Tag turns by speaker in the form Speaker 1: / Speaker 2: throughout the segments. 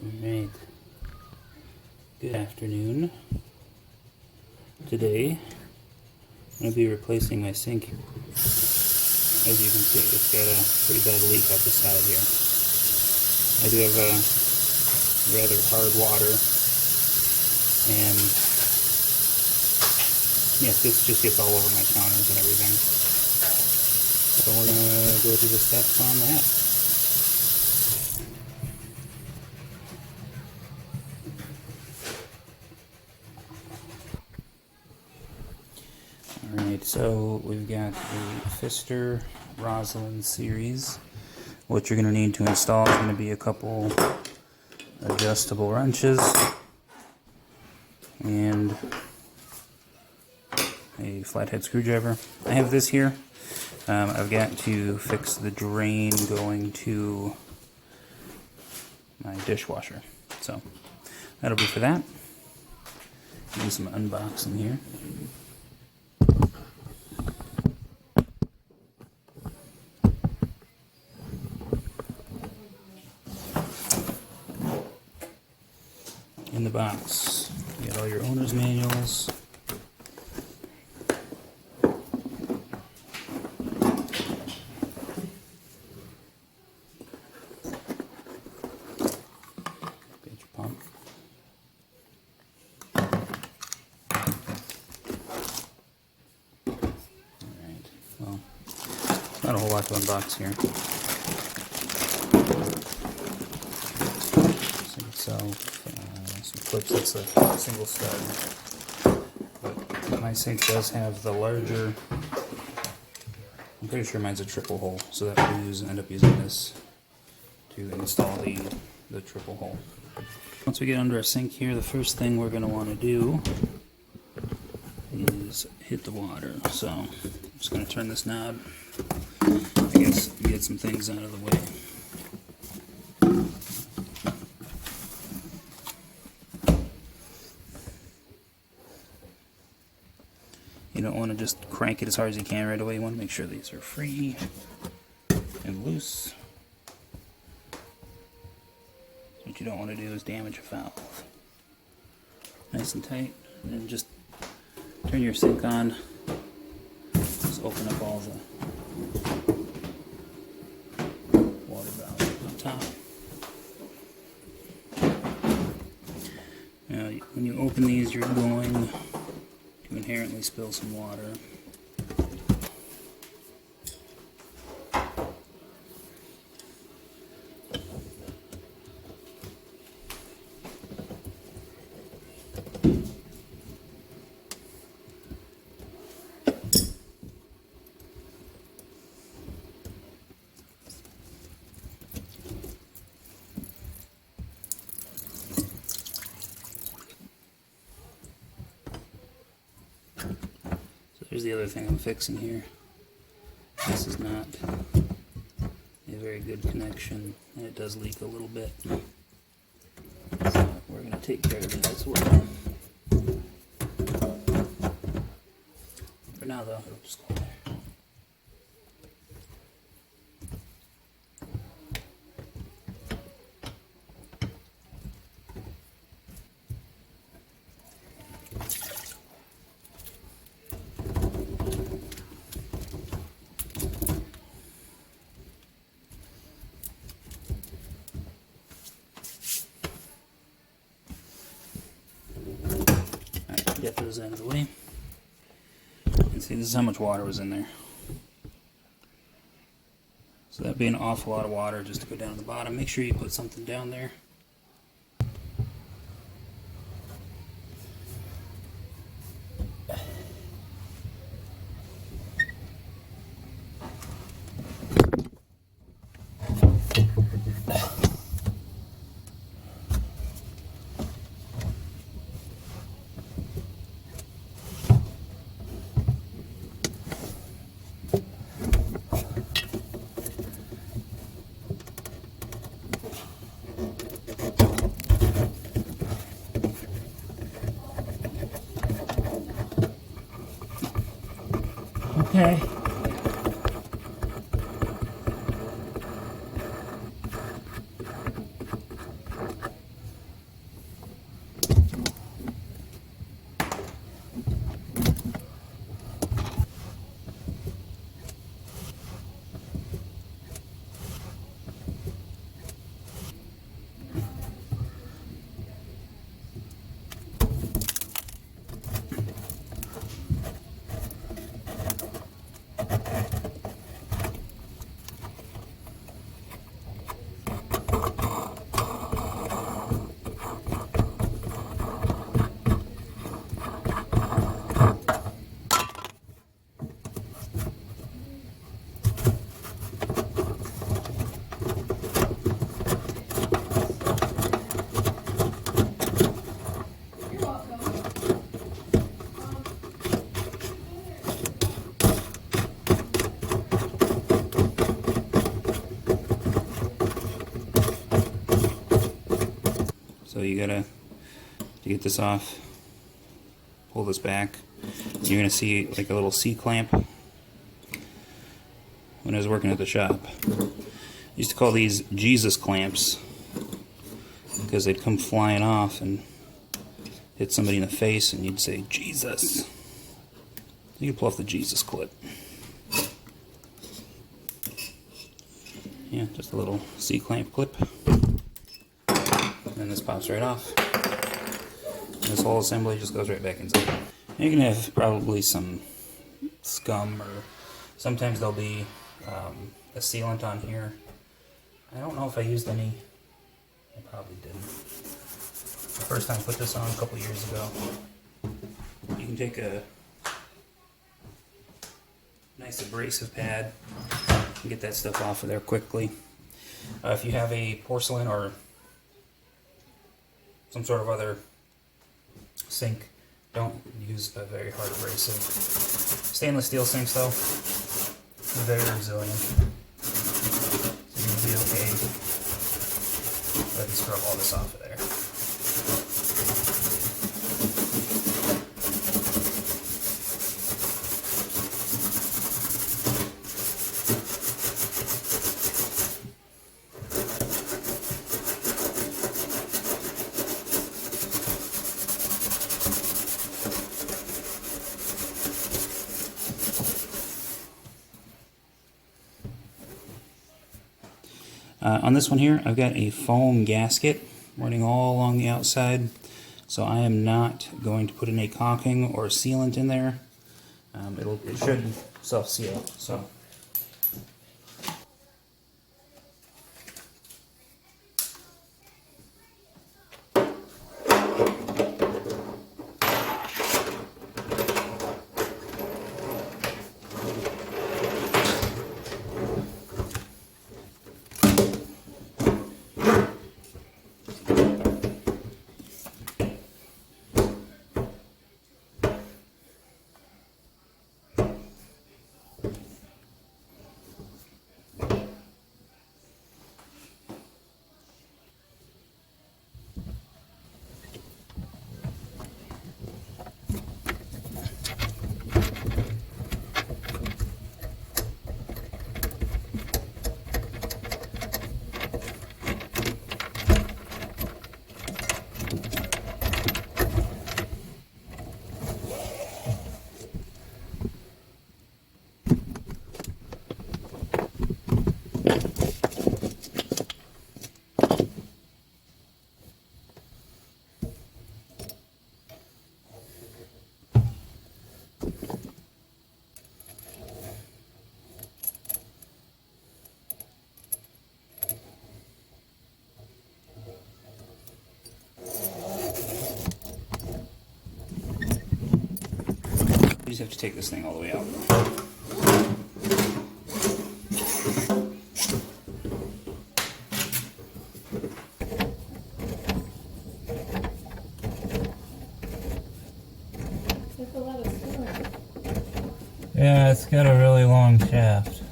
Speaker 1: Alright, good afternoon. Today, I'm going to be replacing my sink. As you can see, it's got a pretty bad leak up the side here. I do have rather hard water, and yes, this just gets all over my counters and everything. So we're going to go through the steps on that. Alright, so we've got the Pfister Rosalind series. What you're going to need to install is going to be a couple adjustable wrenches and a flathead screwdriver. I have this here. I've got to fix the drain going to my dishwasher. So that'll be for that. Do some unboxing here. In the box, you got all your owner's manuals. Get your pump. Alright, well, not a whole lot to unbox here. Some clips, that's a single stud. But my sink does have the larger, I'm pretty sure mine's a triple hole, so that we'll end up using this to install the triple hole. Once we get under our sink here, the first thing we're going to want to do is hit the water. So I'm just going to turn this knob, I guess, get some things out of the way. You don't want to just crank it as hard as you can right away. You want to make sure these are free and loose. What you don't want to do is damage a valve. Nice and tight. And then just turn your sink on. Just open up all the water valves on top. Now, when you open these, you're going to inherently spill some water. Here's the other thing I'm fixing here. This is not a very good connection, and it does leak a little bit. So we're going to take care of that as well. For now, though, it'll just go there. Get those out of the way. And see, this is how much water was in there. So that'd be an awful lot of water just to go down to the bottom. Make sure you put something down there. Okay. you gotta, to get this off, pull this back. You're gonna see like a little C-clamp. When I was working at the shop, I used to call these Jesus clamps because they'd come flying off and hit somebody in the face and you'd say, Jesus. You can pull off the Jesus clip. Yeah, just a little C-clamp clip. And then this pops right off. And this whole assembly just goes right back inside. You can have probably some scum, or sometimes there'll be a sealant on here. I don't know if I used any. I probably didn't. The first time I put this on a couple years ago. You can take a nice abrasive pad and get that stuff off of there quickly. If you have a porcelain or some sort of other sink, don't use a very hard abrasive. Stainless steel sinks though, they're very resilient. So you'll be okay. Let me scrub all this off of there. On this one here, I've got a foam gasket running all along the outside, so I am not going to put any caulking or sealant in there. It should self-seal. So. You just have to take this thing all the way out. Yeah, it's got a really long shaft.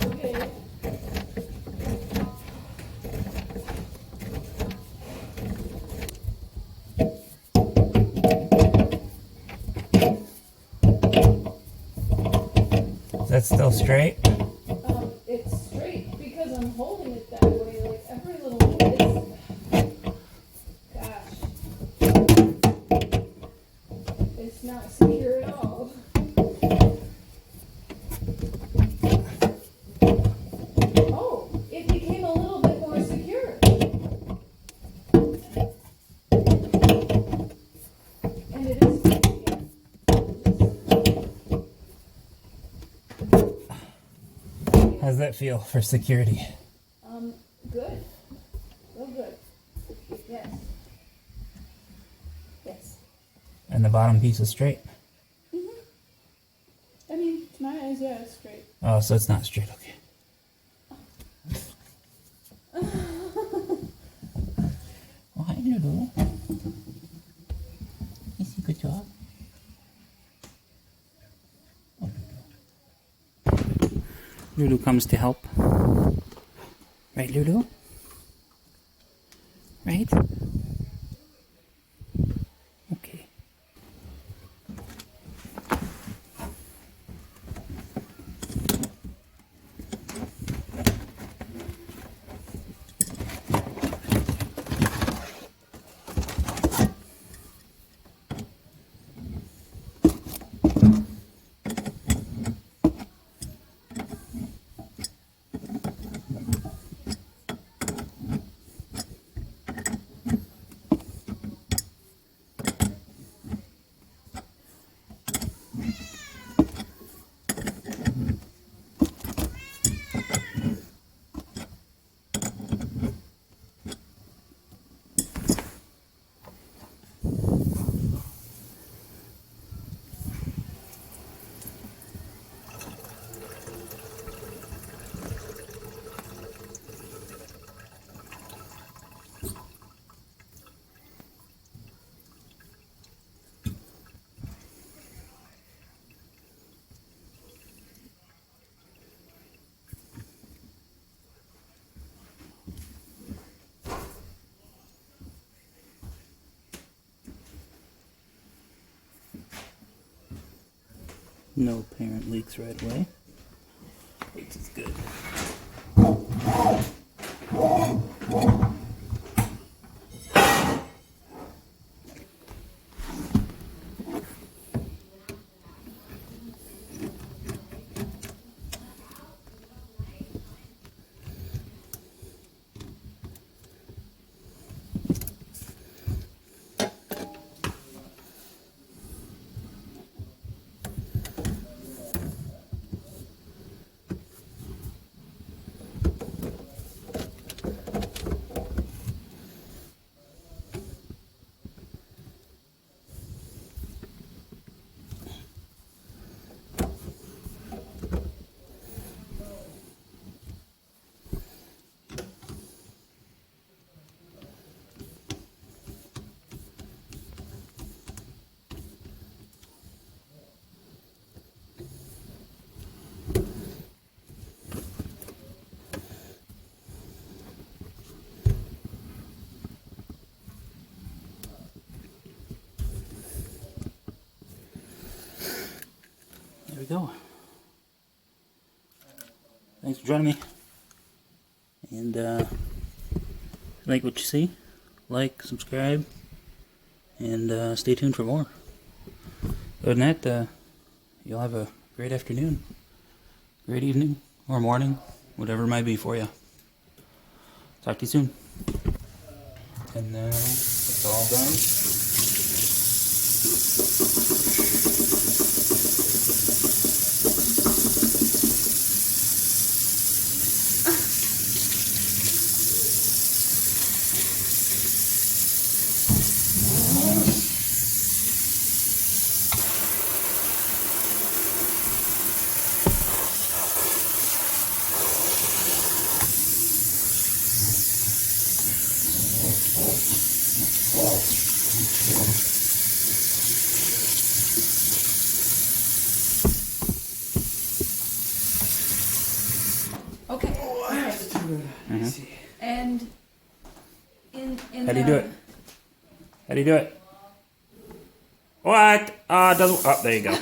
Speaker 2: Okay.
Speaker 1: Is that still straight?
Speaker 2: It's straight because I'm holding it that way. Like every little bit. Gosh. It's not secure at all. Oh, it became a little bit more secure. And it is.
Speaker 1: How's that feel for security?
Speaker 2: Good. Real good. Yes. Yes.
Speaker 1: And the bottom piece is straight?
Speaker 2: I mean, to my eyes, yeah, it's straight.
Speaker 1: Oh, so it's not straight, okay. Oh, hi, Lulu. Is he good job? Oh, Lulu. Lulu comes to help. Right, Lulu? Right? Okay. No apparent leaks right away, which is good. There we go. Thanks for joining me. And if you like what you see, like, subscribe, and stay tuned for more. Other than that, you'll have a great afternoon, great evening, or morning, whatever it might be for you. Talk to you soon. And now it's all done.
Speaker 2: Okay. And in
Speaker 1: How do you do it? How do you do it? What? Doesn't. Oh, there you go.